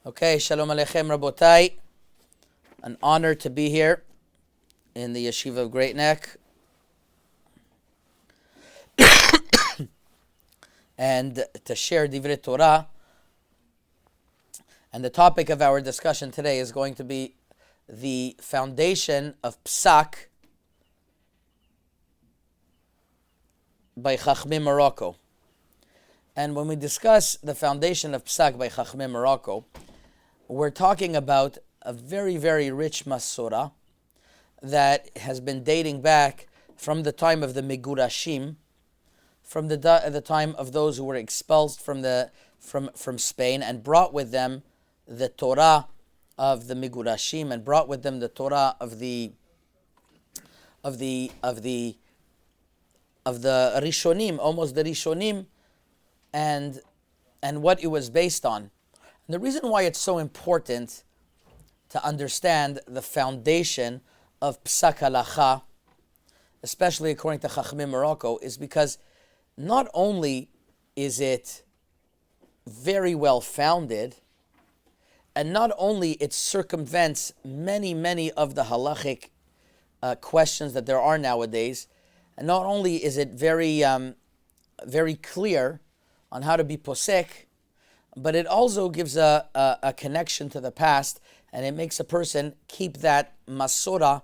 Okay, Shalom Aleichem Rabotai. An honor to be here in the Yeshiva of Great Neck and to share Divrei Torah. And the topic of our discussion today is going to be the foundation of Psak by Chachmei Morocco. And when we discuss the foundation of Psak by Chachmei Morocco, we're talking about a very, very rich Masorah that has been dating back from the time of the Megurashim, from the time of those who were expelled from Spain and brought with them the Torah of the Megurashim and brought with them the Torah of the Rishonim, almost the Rishonim, and what it was based on. And the reason why it's so important to understand the foundation of Psak Halacha, especially according to Chachmei Morocco, is because not only is it very well founded, and not only it circumvents many of the halachic questions that there are nowadays, and not only is it very clear on how to be posek, but it also gives a connection to the past, and it makes a person keep that Masorah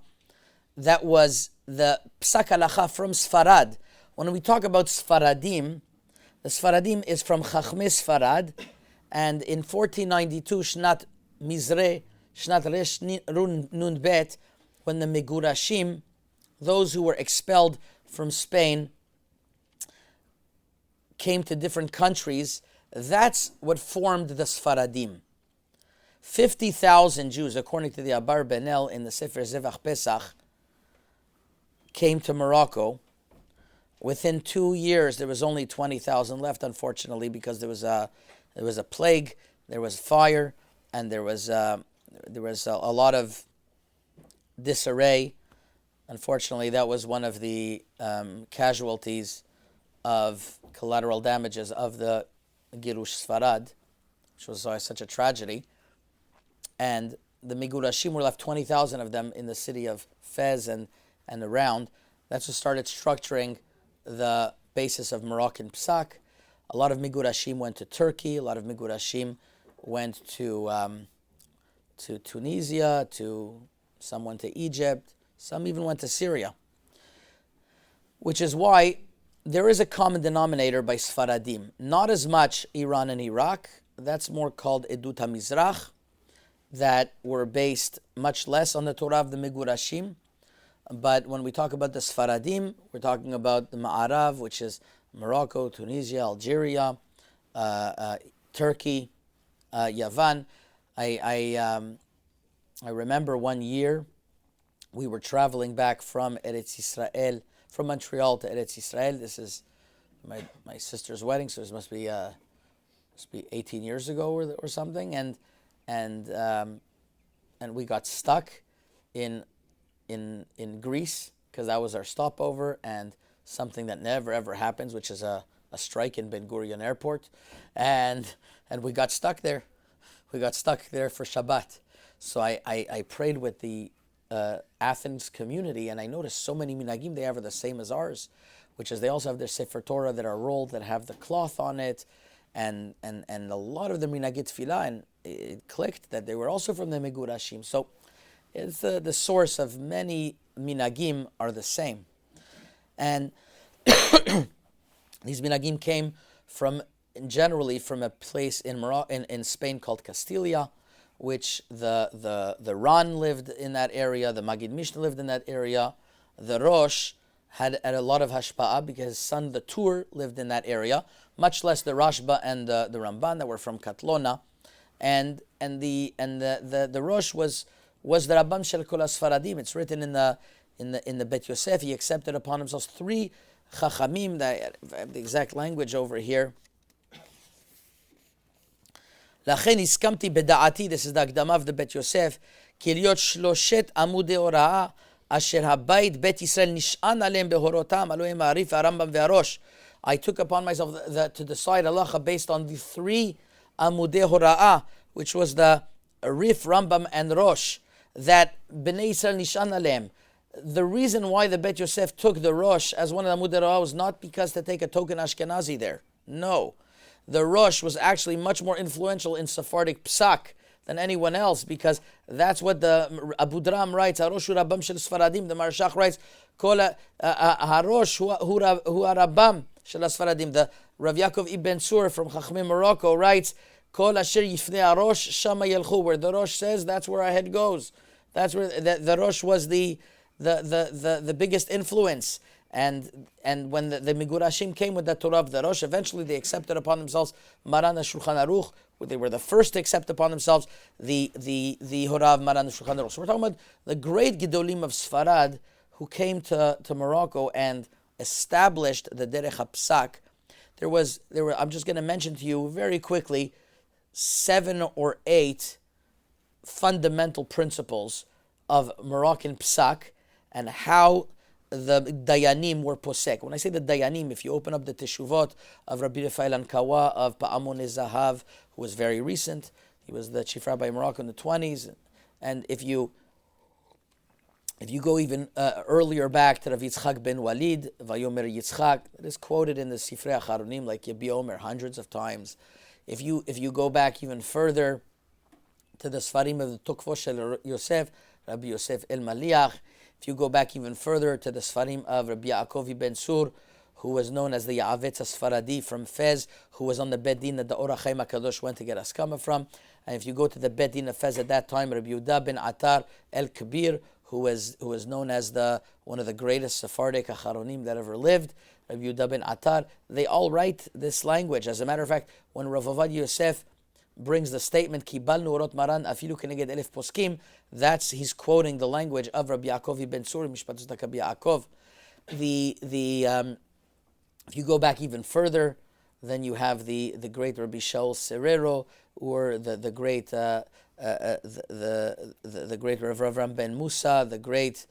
that was the Psak Halacha from Sfarad. When we talk about Sfaradim, the Sfaradim is from Chachmei Sfarad, and in 1492, Shnat Mizre, Shnat Resh Nun Bet, when the Megurashim, those who were expelled from Spain, came to different countries, that's what formed the Sfaradim. 50,000 Jews, according to the Abar Benel in the Sefer Zevach Pesach, came to Morocco. Within 2 years, there was only 20,000 left, unfortunately, because there was a plague, there was fire, and there was a lot of disarray. Unfortunately, that was one of the casualties of collateral damages of the Girush Sfarad, which was such a tragedy. And the Megurashim were left 20,000 of them in the city of Fez and around. That's what started structuring the basis of Moroccan Psak. A lot of Megurashim went to Turkey. A lot of Megurashim went to Tunisia. Some went to Egypt. Some even went to Syria. Which is why there is a common denominator by Sfaradim. Not as much Iran and Iraq. That's more called Edut HaMizrach, that were based much less on the Torah of the Megurashim. But when we talk about the Sfaradim, we're talking about the Ma'arav, which is Morocco, Tunisia, Algeria, Turkey, Yavan. I remember one year we were traveling back from Eretz Yisrael, from Montreal to Eretz Yisrael. This is my sister's wedding, so this must be 18 years ago or something. And we got stuck in Greece because that was our stopover, and something that never ever happens, which is a strike in Ben Gurion Airport, and we got stuck there. We got stuck there for Shabbat. So I prayed with the Athens community, and I noticed so many minhagim they have are the same as ours, which is they also have their Sefer Torah that are rolled, that have the cloth on it, and a lot of the minhagit tefillah, and it clicked that they were also from the Megurashim. So it's the source of many minhagim are the same. And these minhagim came generally from a place in Spain called Castilia, which the Ran lived in that area, the Magid Mishnah lived in that area, the Rosh had a lot of hashpa'ah because his son the Tur lived in that area, much less the Rashba and the Ramban that were from Katlona, and the Rosh was the Rabbam Shel Kol HaSfaradim. It's written in the Bet Yosef. He accepted upon himself 3 Chachamim. I have the exact language over here. לכן הסכמתי בדעתי, this is the הקדמה of the Bet Yosef, כי להיות 3 עמודי הוראה, אשר הבית בית ישראל נשען עליהם בהורותם, הלוא הם העריף והרמב"ם והראש. I took upon myself to decide halacha based on the 3 amudei hora'ah, which was the Rif, Rambam, and Rosh, that Bnei Yisrael Nishan Aleim. The reason why the Bet Yosef took the Rosh as one of the Amud Ra'ah was not because to take a token Ashkenazi there. No. The Rosh was actually much more influential in Sephardic Psak than anyone else, because that's what the Abu Dram writes. Harosh hu Rabam shel Sfaradim. The Marshach writes, Kol Harosh hu Rabam shel Sfaradim. The Rav Yaakov Ibn Sur from Chachmei Morocco writes, Kol asher yifnei Harosh shama yelchu. Where the Rosh says, that's where our head goes. That's where the Rosh was the biggest influence. And when the Migurashim came with the Torah of the Rosh, eventually they accepted upon themselves Maran HaShulchan Aruch. They were the first to accept upon themselves the Horah of Maran HaShulchan Aruch. So we're talking about the great Gedolim of Sfarad who came to Morocco and established the Derech HaPsak. There were. I'm just going to mention to you very quickly 7 or 8 fundamental principles of Moroccan Psak and how the Dayanim were posek. When I say the Dayanim, if you open up the Teshuvot of Rabbi Rafael Ankawa of Pa'amun Zahav, who was very recent, he was the chief rabbi of Morocco in the 20s, and if you go even earlier back to Rav Yitzchak ben Walid, Vayomer Yitzchak, it is quoted in the Sifrei Acharonim like Yabi Omer hundreds of times. If you go back even further to the Sfarim of the Tukvo Shel Yosef, Rabbi Yosef El Maliach, if you go back even further to the Sfarim of Rabbi Yaakov Ibn Sur, who was known as the Ya'avetz Sfaradi from Fez, who was on the Bet Din that the Or HaChaim HaKadosh went to get Askama from. And if you go to the Bet Din of Fez at that time, Rabbi Yehuda ben Atar El Kabir, who was known as one of the greatest Sephardic Acharonim that ever lived, Rabbi Yehuda ben Atar, they all write this language. As a matter of fact, when Rav Avad Yosef brings the statement Kibalnu Orot Maran Afilu Keneged Elif Poskim, he's quoting the language of Rabbi Yaakov Ibn Sur, Mishpat Tzedakah Yaakov. If you go back even further, then you have the great Rabbi Shaul Serero, or the great Rav Avram ben Musa, the great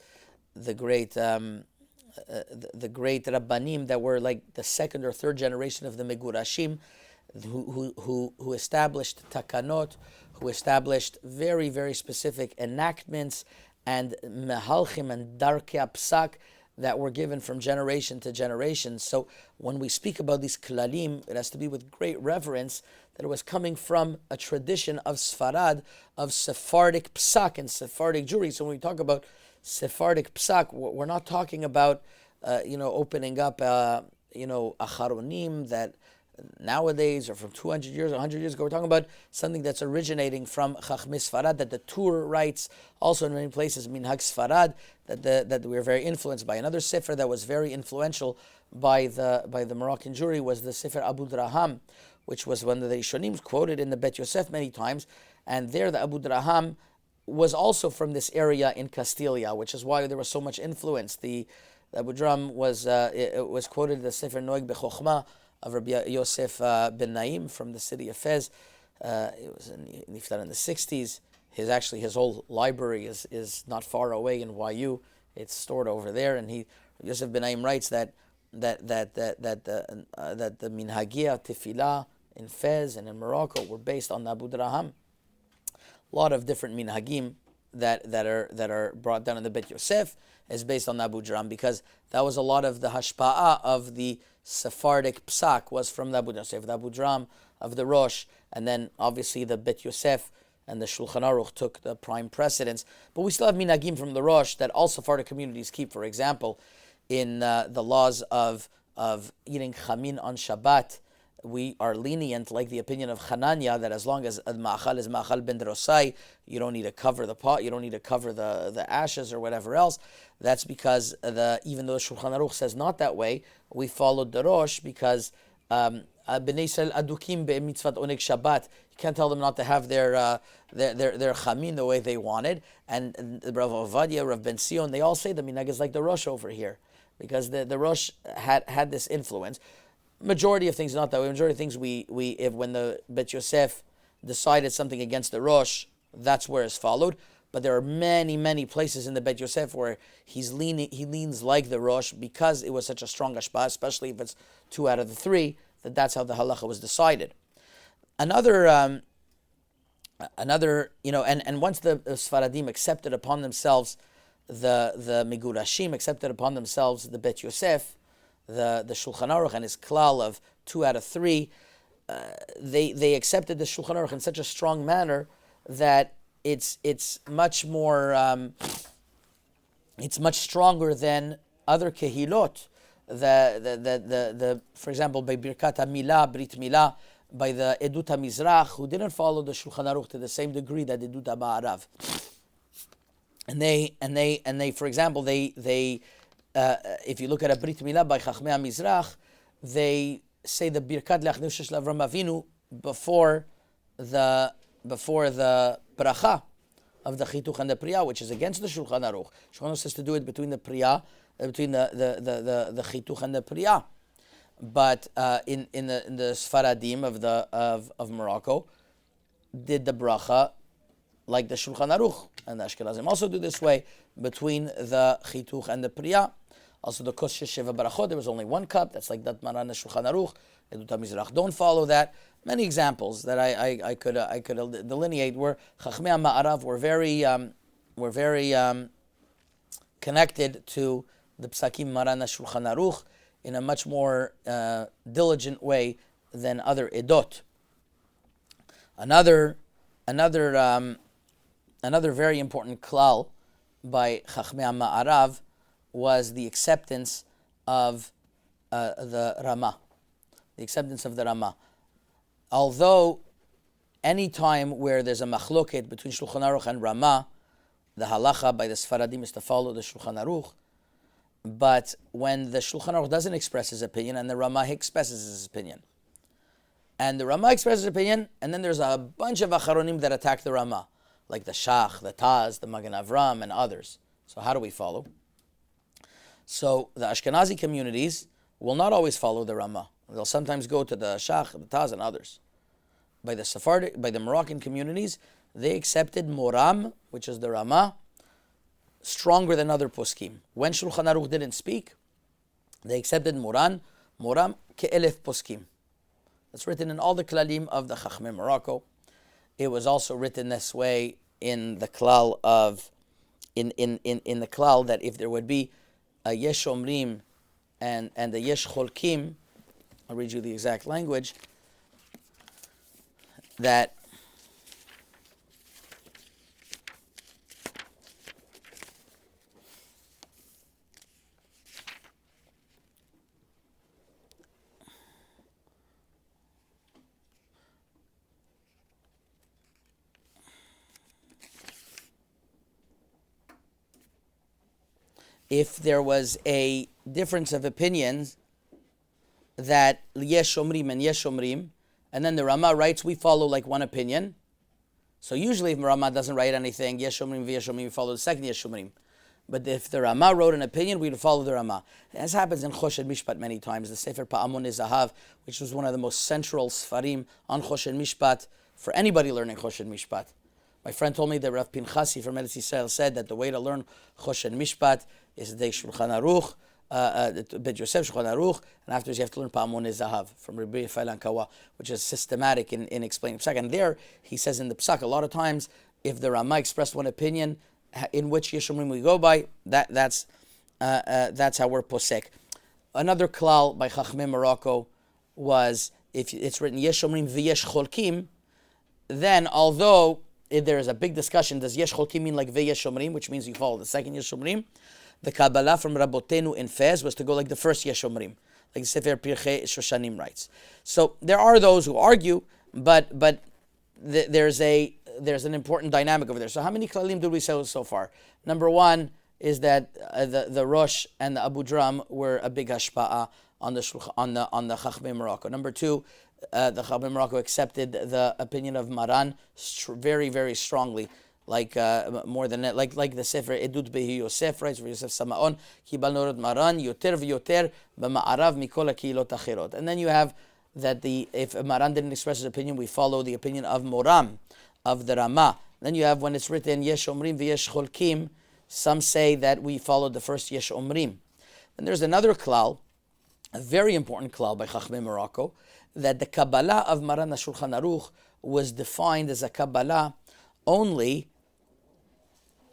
Rabbanim that were like the second or third generation of the Megurashim, who established takanot, who established very, very specific enactments and mehalchim and darkei psak that were given from generation to generation. So when we speak about these klalim, it has to be with great reverence that it was coming from a tradition of Sfarad, of Sephardic psak and Sephardic Jewry. So when we talk about Sephardic psak, we're not talking about opening up acharonim that nowadays or from 200 years or 100 years ago. We're talking about something that's originating from Chachmei Sfarad, that the Tur writes also in many places, Minhag Sfarad, that we were very influenced by. Another sefer that was very influential by the Moroccan Jewry was the Sefer Abu Draham, which was one of the Rishonim quoted in the Bet Yosef many times, and there the Abu Draham was also from this area in Castilia, which is why there was so much influence. The Abu Draham was quoted in the Sefer Noeg Bechochma of Rabbi Yosef ben Naim from the city of Fez. It was in the 60s. His whole library is not far away in YU. It's stored over there, and Yosef ben Naim writes that the Minhagia Tefillah in Fez and in Morocco were based on the Abu Draham. A lot of different minhagim that are brought down in the Bet Yosef is based on the Abu Draham, because that was a lot of the hashpa'ah of the Sephardic psak was from the Abu Yosef, the Abu Draham of the Rosh, and then obviously the Bet Yosef and the Shulchan Aruch took the prime precedence. But we still have minhagim from the Rosh that all Sephardic communities keep. For example, in the laws of eating chamin on Shabbat, we are lenient, like the opinion of Hananya, that as long as ma'achal is ma'achal ben drosai, you don't need to cover the pot, you don't need to cover the ashes or whatever else. That's because even though the Shulchan Aruch says not that way, we followed the Rosh because Bnei Yisrael adukim be'mitzvat oneg Shabbat. You can't tell them not to have their chamin the way they wanted. And Rav Ovadia, Rav Ben Sion, they all say the minhag is like the Rosh over here, because the Rosh had this influence. Majority of things not that way. Majority of things when the Bet Yosef decided something against the Rosh, that's where it's followed. But there are many, many places in the Bet Yosef where he leans like the Rosh, because it was such a strong hashpah, especially if it's 2 out of the 3, that's how the halacha was decided. Another Another, and once the Sfaradim accepted upon themselves the Migurashim accepted upon themselves the Bet Yosef, the Shulchan Aruch and his klal of 2 out of 3, they accepted the Shulchan Aruch in such a strong manner that it's much more it's much stronger than other kehilot. The for example, by Birkat HaMilah, Brit Milah, by the Edut HaMizrach, who didn't follow the Shulchan Aruch to the same degree that Edut HaMa'arav. And they, for example, they if you look at a Brit Milah by Chachmei HaMizrach, they say the Birkat Le'achnu Shesh L'Avram Avinu before the bracha of the Chituch and the Priya, which is against the Shulchan Aruch. Shulchan Aruch says to do it between the Priya, between the Chituch and the Priya. But in the Sfaradim of Morocco, did the bracha like the Shulchan Aruch, and the Ashkenazim also do this way between the Chituch and the Priya. Also the Kos Sheva Barachot, there was only one cup. That's like that Maran the Shulchan Aruch. Edut HaMizrach don't follow that. Many examples that I could delineate where Chachmei HaMa'arav were very connected to the Psakim Maran Shulchan Aruch in a much more diligent way than other edot. Another very important klal by Chachmei HaMa'arav was the acceptance of the Ramah. The acceptance of the Ramah. Although any time where there's a machloket between Shulchan Aruch and Ramah, the halacha by the Sfaradim is to follow the Shulchan Aruch. But when the Shulchan Aruch doesn't express his opinion and the Ramah expresses his opinion, and the Ramah expresses his opinion, and then there's a bunch of Acharonim that attack the Ramah, like the Shach, the Taz, the Magen Avram, and others. So how do we follow? So the Ashkenazi communities will not always follow the Ramah. They'll sometimes go to the Shach, the Taz, and others. By the Moroccan communities, they accepted Moram, which is the Ramah, stronger than other poskim. When Shulchan Aruch didn't speak, they accepted Moram ke'elef poskim. That's written in all the klalim of the Chachmei Morocco. It was also written this way in the klal in the klal that if there would be a yesh omrim and a yesh cholkim, I'll read you the exact language, that if there was a difference of opinions, that yesh omrim and yesh omrim, and then the Ramah writes, we follow like one opinion. So usually if Ramah doesn't write anything, yesh omrim v'yesh omrim, we follow the second yesh omrim. But if the Ramah wrote an opinion, we would follow the Ramah. As happens in Choshen Mishpat many times, the Sefer Pa'amun Zahav, which was one of the most central Sfarim on Choshen Mishpat for anybody learning Choshen Mishpat. My friend told me that Rav Pinchasi from Eretz Yisrael said that the way to learn Choshen Mishpat is the Shulchan Aruch, Bet Yosef, Shulchan Aruch, and afterwards you have to learn Pa'amun Zahav from Rabbi Yifai Kawa, which is systematic in explaining Psak. And there he says in the Psak, a lot of times if the Ramah expressed one opinion, in which Yeshomrim we go by, that's how we're posek. Another klal by Chachmei Morocco was if it's written Yeshomrim v'yesh cholkim, then although there is a big discussion, does yesh cholkim mean like v'yesh omrim, which means you follow the second yesh omrim? The Kabbalah from Rabotenu in Fez was to go like the first yesh omrim, like the Sefer Pirchei Shoshanim writes. So there are those who argue, but there's an important dynamic over there. So how many klalim did we say so far? Number one is that the Rosh and the Abu Dram were a big hashpa'ah on the Chachmei Morocco. Number two, the Chachmei Morocco accepted the opinion of Maran very, very strongly, like more than like the Sefer Edut Behi Yosef writes for Yosef Samaon, Kibal Norod Maran Yoter v'Yoter b'Ma'arav mikol ha'kehilot achirot. And then you have that if Maran didn't express his opinion, we follow the opinion of Moram, of the Ramah. Then you have when it's written Yesh Omrim v'Yesh Cholkim, some say that we followed the first Yesh Omrim. Then there's another klal, a very important klal by Chachmei Morocco, that the Kabbalah of Maran HaShulchan Aruch was defined as a Kabbalah only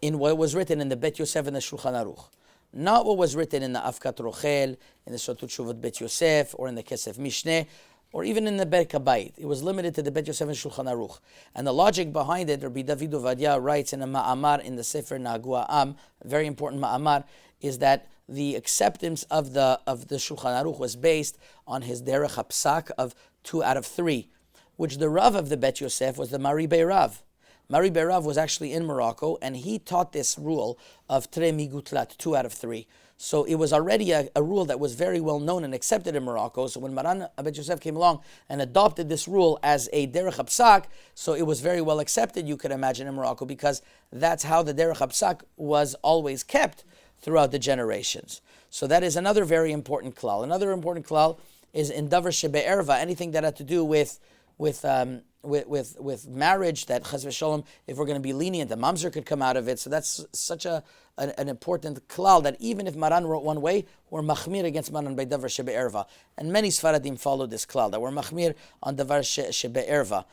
in what was written in the Bet Yosef and the Shulchan Aruch. Not what was written in the Afkat Rochel, in the Sotut Shuvot Bet Yosef, or in the Kesef Mishneh, or even in the Bet Kabayit. It was limited to the Bet Yosef and Shulchan Aruch. And the logic behind it, Rabbi David Ovadia writes in a Ma'amar in the Sefer Nagu Am, a very important Ma'amar, is that the acceptance of the Shulchan Aruch was based on his Derech HaPsak of 2 out of 3, which the Rav of the Bet Yosef was the Mari Beirav. Mari Beirav was actually in Morocco, and he taught this rule of Tre Migutlat, 2 out of 3. So it was already a rule that was very well known and accepted in Morocco. So when Maran Bet Yosef came along and adopted this rule as a Derech HaPsak, so it was very well accepted, you could imagine, in Morocco, because that's how the Derech HaPsak was always kept throughout the generations. So that is another very important klal. Another important klal is in Davar Shebe'erva, anything that had to do with marriage, that Chas v'Sholom, if we're going to be lenient, the mamzer could come out of it. So that's such an important klal that even if Maran wrote one way, we're machmir against Maran by Davar Shebe'erva. And many Sfaradim followed this klal, that we're machmir on Davar Shebe'erva.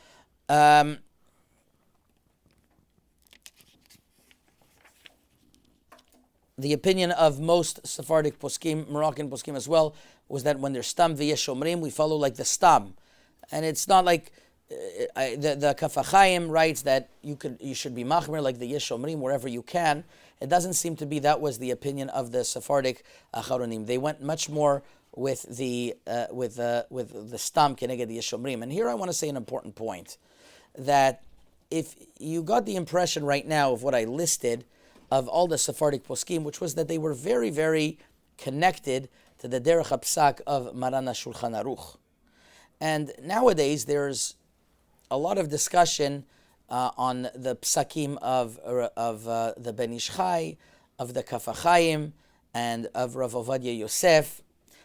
The opinion of most Sephardic poskim, Moroccan poskim as well, was that when there's stam v'yesh omrim, we follow like the stam. And it's not like the Kaf HaChaim writes that you should be machmir like the yesh omrim wherever you can. It doesn't seem to be that was the opinion of the Sephardic Acharonim. They went much more with the stam keneged the yesh omrim. And here I want to say an important point, that if you got the impression right now of what I listed of all the Sephardic poskim, which was that they were very, very connected to the Derech HaPsak of Maran HaShulchan Aruch. And nowadays there's a lot of discussion on the psakim of the Ben Ish Chai, of the Kaf HaChaim, and of Rav Ovadia Yosef.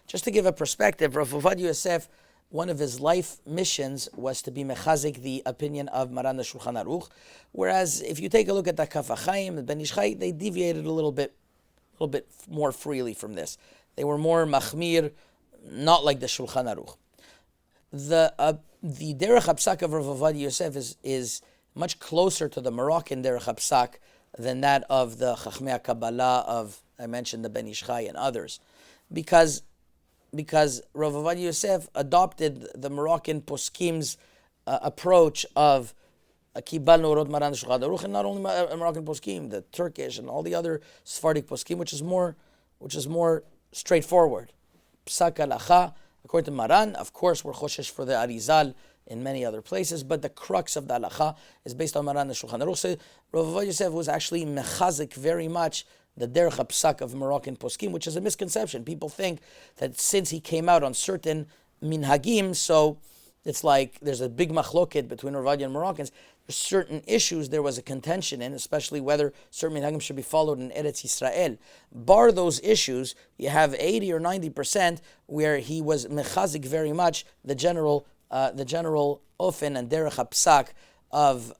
Just to give a perspective, Rav Ovadia Yosef, one of his life missions was to be mechazik the opinion of Maran HaShulchan Aruch, whereas if you take a look at the Kaf HaChaim, the Ben Ish Chai, they deviated a little bit more freely from this. They were more machmir, not like the Shulchan Aruch. The Derech HaPsak of Rav Ovadia Yosef is much closer to the Moroccan Derech HaPsak than that of the Chachmei Kabbalah of, I mentioned, the Ben Ish Chai and others, because Rav Ovadia Yosef adopted the Moroccan poskim's approach of Kibal Norot Maran Shulchan Aruch, and not only Moroccan poskim, the Turkish and all the other Sephardic poskim, which is more straightforward. Psak halacha, according to Maran, of course, we're choshesh for the Arizal in many other places, but the crux of the halacha is based on Maran Shulchan Aruch. So Rav Ovadia Yosef was actually mechazik very much the Derech HaPsak of Moroccan poskim, which is a misconception. People think that since he came out on certain minhagim, so it's like there's a big machloket between Rav Ovadia and Moroccans. There's certain issues there was a contention in, especially whether certain minhagim should be followed in Eretz Yisrael. Bar those issues, you have 80 or 90% where he was mechazik very much the general ofen and Derech HaPsak of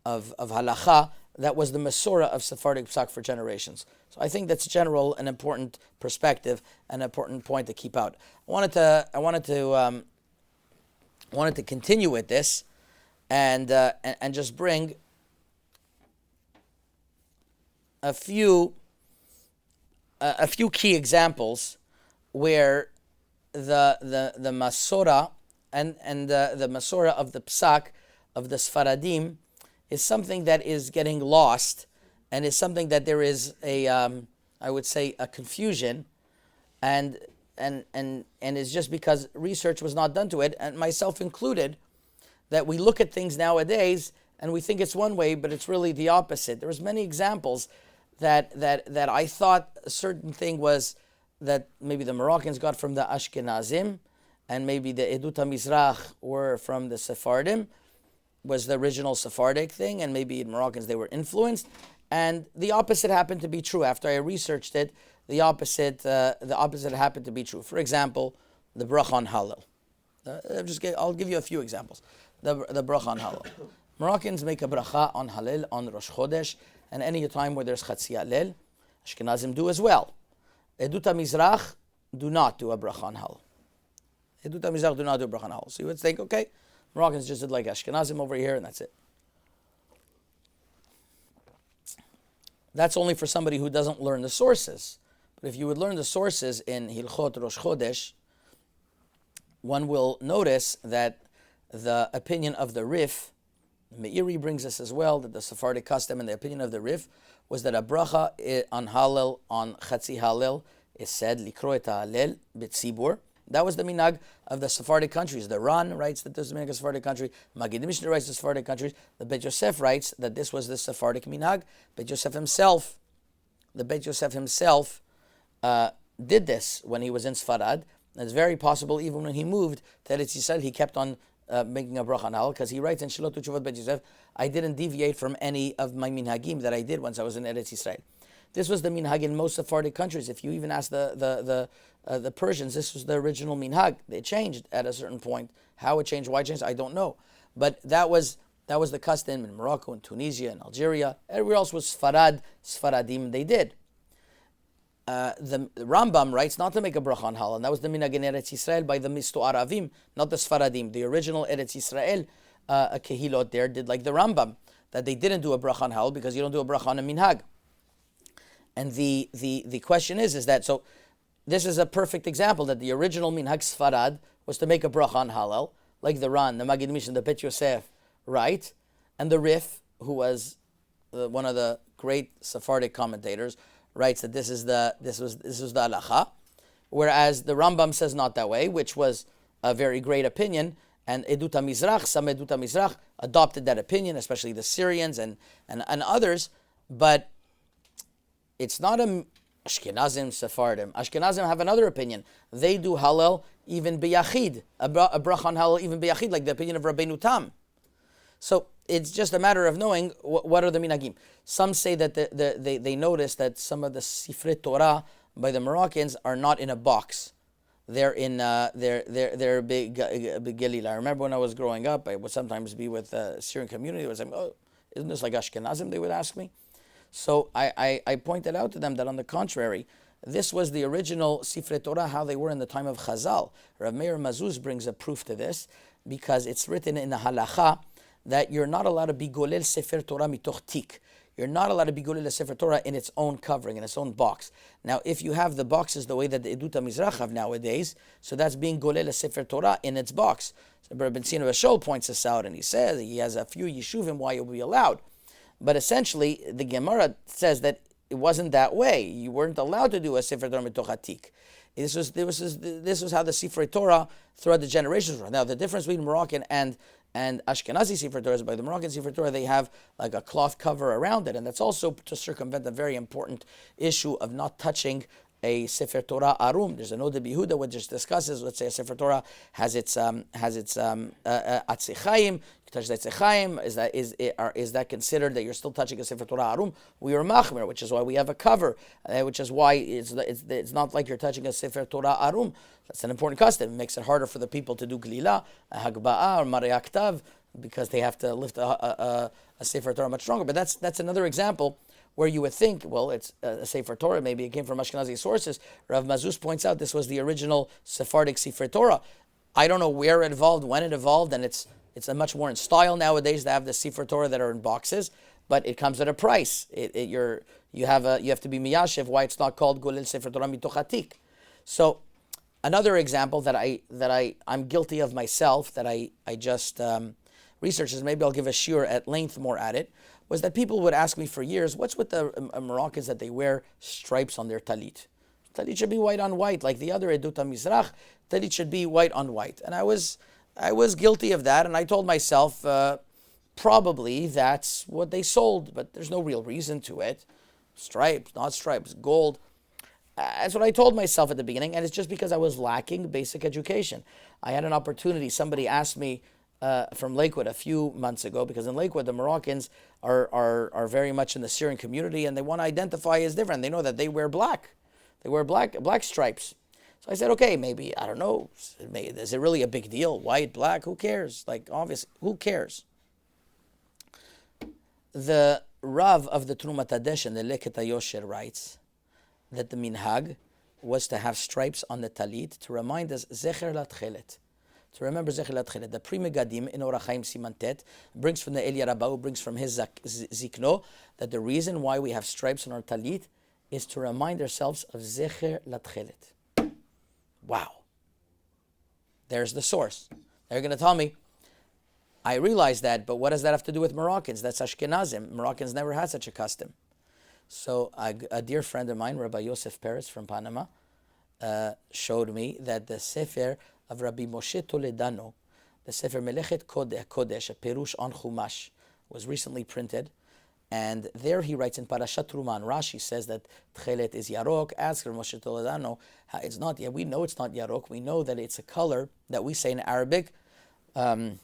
halacha. That was the Masorah of Sephardic Psak for generations. So I think that's an important perspective, an important point to keep out. I wanted to continue with this, and just bring a few key examples where the Masorah and the Masorah of the Psak of the Sfaradim is something that is getting lost, and is something that there is I would say a confusion, and it's just because research was not done to it, and myself included, that we look at things nowadays and we think it's one way, but it's really the opposite. There's many examples that I thought a certain thing was that maybe the Moroccans got from the Ashkenazim, and maybe the Edut HaMizrach were from the Sephardim, was the original Sephardic thing, and maybe in Moroccans they were influenced, and the opposite happened to be true. After I researched it, the opposite happened to be true. For example, the bracha on Hallel. I'll give you a few examples. The bracha on Hallel. Moroccans make a bracha on Hallel on Rosh Chodesh, and any time where there's Chatzi Hallel. Ashkenazim do as well. Edut HaMizrach do not do a bracha on Hallel. Edut HaMizrach do not do bracha on halal. So you would think, okay, Moroccans just did like Ashkenazim over here, and that's it. That's only for somebody who doesn't learn the sources. But if you would learn the sources in Hilchot Rosh Chodesh, one will notice that the opinion of the Rif, Meiri brings us as well, that the Sephardic custom and the opinion of the Rif was that a bracha on Hallel, on Chatzi Hallel, is said, Likro et Hallel b'tzibur. That was the minhag of the Sephardic countries. The Ran writes that this is the minhag of the Sephardic country. Maggid Mishnah writes the Sephardic countries. The Beit Yosef writes that this was the Sephardic minhag. Beit Yosef himself, did this when he was in Sfarad. And it's very possible even when he moved to Eretz Yisrael, he kept on making a bracha on halal, because he writes in Shilot Utshuvot Beit Yosef, I didn't deviate from any of my minhagim that I did once I was in Eretz Yisrael. This was the minhag in most Sephardic countries. If you even ask the Persians, this was the original minhag. They changed at a certain point. How it changed, why it changed, I don't know. But that was the custom in Morocco, in Tunisia, in Algeria. Everywhere else was Sfaradim, they did. The Rambam writes not to make a bracha on halal, and that was the minhag in Eretz Yisrael by the Misto Aravim, not the Sfaradim. The original Eretz Yisrael kehilot there did like the Rambam, that they didn't do a bracha on halal because you don't do a bracha on a minhag. And the question is that, so this is a perfect example that the original minhag Sfarad was to make a bracha on halal, like the Ran, the Maggid Mishnah, the Beit Yosef, right? And the Rif, who was one of the great Sephardic commentators, writes that this was the halacha, whereas the Rambam says not that way, which was a very great opinion, and Edut HaMizrach, some Edut HaMizrach adopted that opinion, especially the Syrians and others, but it's not a Ashkenazim, Sephardim. Ashkenazim have another opinion. They do halal even b'yachid, a bracha on halal even b'yachid, like the opinion of Rabbeinu Tam. So it's just a matter of knowing what are the minhagim. Some say that they notice that some of the Sifrei Torah by the Moroccans are not in a box. They're in they're big Galil. I remember when I was growing up, I would sometimes be with the Syrian community. I was like, oh, isn't this like Ashkenazim? They would ask me. So I pointed out to them that on the contrary, this was the original Sifrei Torah, how they were in the time of Chazal. Rav Meir Mazuz brings a proof to this because it's written in the Halacha that you're not allowed to be golel Sefer Torah mitoch tik. You're not allowed to be golel a Sefer Torah in its own covering, in its own box. Now, if you have the boxes the way that the Edut HaMizrach have nowadays, so that's being golel a Sefer Torah in its box. So Ben Sina Vashol points this out, and he says he has a few yeshuvim why it will be allowed. But essentially, the Gemara says that it wasn't that way. You weren't allowed to do a Sefer Torah mitoch hatik. This was how the Sifrei Torah throughout the generations were. Now, the difference between Moroccan and Ashkenazi Sifrei Torah is by the Moroccan Sifrei Torah they have like a cloth cover around it, and that's also to circumvent the very important issue of not touching a Sefer Torah arum. There's an Ode Bihuda which just discusses, let's say a Sefer Torah has its Atzichayim. Touch the Atzichayim, is that considered that you're still touching a Sefer Torah arum? We are machmer, which is why we have a cover, which is why it's not like you're touching a Sefer Torah arum. That's an important custom. It makes it harder for the people to do glila, hagba'ah, or marei aktav, because they have to lift a Sefer Torah much stronger. But that's another example where you would think, well, it's a Sefer Torah, maybe it came from Ashkenazi sources. Rav Mazuz points out this was the original Sephardic Sefer Torah. I don't know where it evolved, when it evolved, and it's a much more in style nowadays to have the Sefer Torah that are in boxes, but it comes at a price. You have to be miyashiv why it's not called Golel Sefer Torah mitoch hatik. So another example that I'm guilty of myself that I just researched, is maybe I'll give a shiur at length more at it, was that people would ask me for years, what's with the Moroccans that they wear stripes on their talit? Talit should be white on white, like the other Edut HaMizrach. Talit should be white on white. And I was guilty of that, and I told myself, probably that's what they sold, but there's no real reason to it. Stripes, not stripes, gold. That's what I told myself at the beginning, and it's just because I was lacking basic education. I had an opportunity. Somebody asked me from Lakewood a few months ago, because in Lakewood the Moroccans are very much in the Syrian community, and they want to identify as different. They know that they wear black. They wear black stripes. So I said, okay, maybe, I don't know, is it really a big deal? White, black, who cares? Like, obviously, who cares? The Rav of the Trumat Hadesh and the Leket HaYosher writes that the minhag was to have stripes on the talit to remind us Zecher Latchelet. To remember Zecher Latchelet. The Pri Megadim in Orach Chaim Simantet brings from the Elia Rabbah, brings from his Zikno, that the reason why we have stripes on our talit is to remind ourselves of Zecher Latchelet. Wow. There's the source. They're going to tell me, I realize that, but what does that have to do with Moroccans? That's Ashkenazim. Moroccans never had such a custom. So a dear friend of mine, Rabbi Yosef Peretz from Panama, showed me that the Sefer of Rabbi Moshe Toledano, the Sefer Melechet Kodesh, a Perush on Chumash, was recently printed. And there he writes in Parashat Truman, Rashi says that Tchelet is Yarok. Ask Rabbi Moshe Toledano, it's not. Yeah, we know it's not Yarok. We know that it's a color that we say in Arabic, Samoya.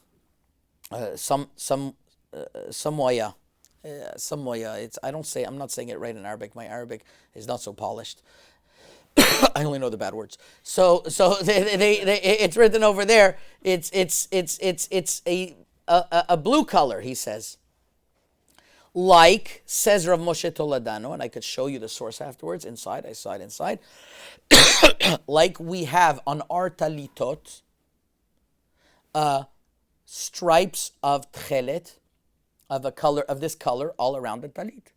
I'm not saying it right in Arabic. My Arabic is not so polished. I only know the bad words. So it's written over there. It's a blue color. He says, like says Rav Moshe Toledano, and I could show you the source afterwards. Inside. Like we have on our talitot, stripes of tchelet, of this color all around the talit.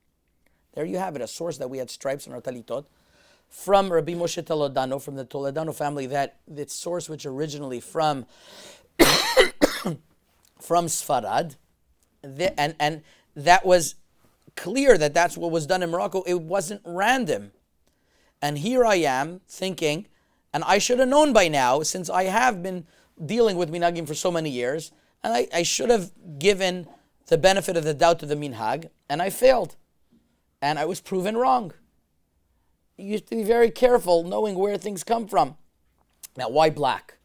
There you have it, a source that we had stripes on our talitot from Rabbi Moshe Toledano, from the Toledano family, that its source which originally from Sfarad, and that was clear that that's what was done in Morocco. It wasn't random. And here I am thinking, and I should have known by now, since I have been dealing with minhagim for so many years, and I should have given the benefit of the doubt to the minhag, and I failed. And I was proven wrong. You have to be very careful knowing where things come from. Now, why black?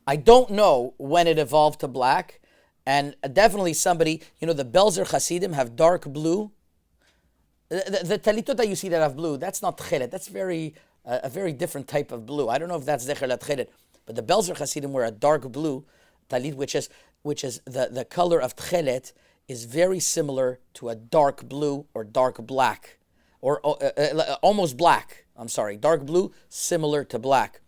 I don't know when it evolved to black, and definitely somebody, the Belzer Hasidim have dark blue. The talitot that you see that have blue, that's not tchelet. That's a very different type of blue. I don't know if that's zecher latchelet, but the Belzer Hasidim wear a dark blue talit, which is the color of tchelet is very similar to a dark blue or dark black, or almost black. Dark blue similar to black.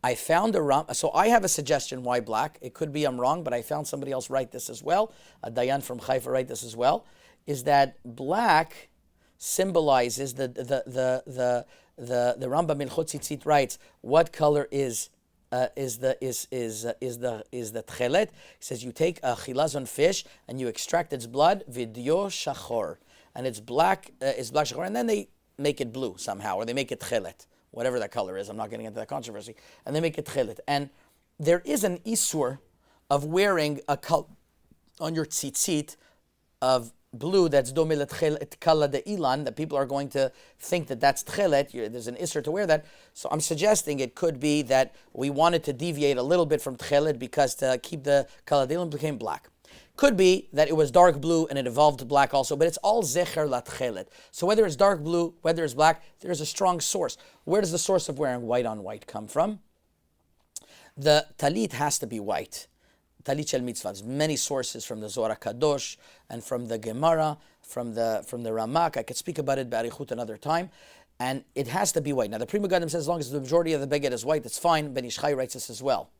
I found so I have a suggestion why black. It could be I'm wrong, but I found somebody else write this as well. A Dayan from Haifa write this as well. Is that black symbolizes the Rambam in Chotzitzit writes what color is the tchelet. He says you take a chilazon fish and you extract its blood vidyo shachor, and it's black shachor, and then they make it blue somehow, or they make it tchelet, whatever that color is. I'm not getting into that controversy. And they make it tchelet. And there is an isur of wearing a color on your tzitzit of blue that's domil kala de ilan, that people are going to think that that's tchelet. There's an isur to wear that. So I'm suggesting it could be that we wanted to deviate a little bit from tchelet because to keep the kala de ilan became black. Could be that it was dark blue and it evolved to black also, but it's all zecher latchelet. So whether it's dark blue, whether it's black, there's a strong source. Where does the source of wearing white on white come from? The talit has to be white. Talit shel mitzvah. There's many sources from the Zohar Kadosh and from the Gemara, from the Ramak. I could speak about it b'arichut another time. And it has to be white. Now the Pri Megadim says as long as the majority of the beged is white, it's fine. Ben Ish Chai writes this as well.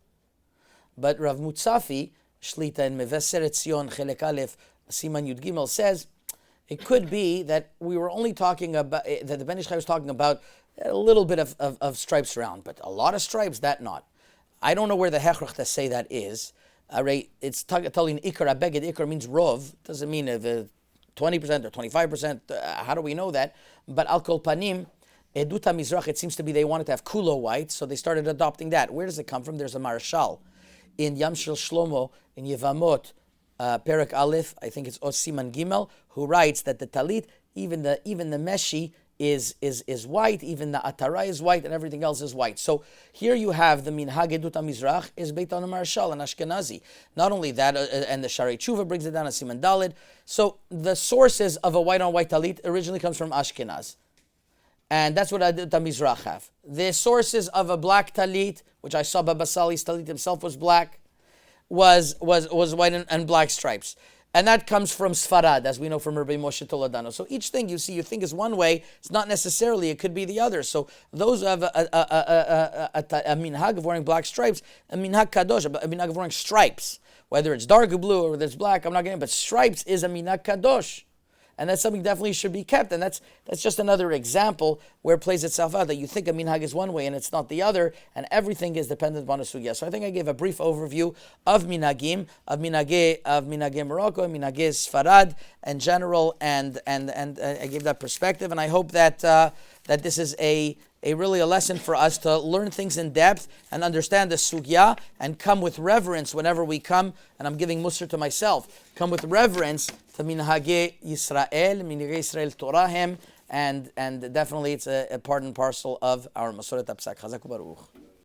But Rav Mutzafi, Shlita in Meveseret Zion Chelek Aleph Siman Yud Gimel says it could be that we were only talking about that the Ben Ish Chai was talking about a little bit of stripes around, but a lot of stripes that not. I don't know where the hechrach to say that is. It's telling ikar abeged. Ikar means rov. Doesn't mean 20% or 25%. How do we know that? But al kol panim, eduta mizrach. It seems to be they wanted to have kulo white, so they started adopting that. Where does it come from? There's a marshal in Yam Shel Shlomo in Yevamot, Perek Aleph. I think it's Osiman Gimel, who writes that the talit, even the meshi is white, even the atara is white, and everything else is white. So here you have the minhag edut mizrach is Beit Marshal and Ashkenazi. Not only that, and the Sharei Tshuva brings it down as Siman Dalid. So the sources of a white on white talit originally comes from Ashkenaz, and that's what edut mizrach have. The sources of a black talit, which I saw Baba Sali's talit himself was black, was white and black stripes. And that comes from Sfarad, as we know from Rabbi Moshe Toledano. So each thing you think is one way, it's not necessarily, it could be the other. So those who have a minhag of wearing black stripes, a minhag kadosh, a minhag of wearing stripes, whether it's dark blue or whether it's black, I'm not getting it, but stripes is a minhag kadosh. And that's something definitely should be kept. And that's just another example where it plays itself out, that you think a minhag is one way and it's not the other, and everything is dependent upon a sugya. So I think I gave a brief overview of minhagim, of minhagim Morocco, minhagim Sfarad in general, and I gave that perspective. And I hope that that this is really a lesson for us to learn things in depth and understand the sugya and come with reverence whenever we come. And I'm giving musr to myself. Come with reverence to minhagei Yisrael, minhagei Yisrael Torahem, and definitely it's a part and parcel of our Masoret HaPsak. Chazak u'Baruch.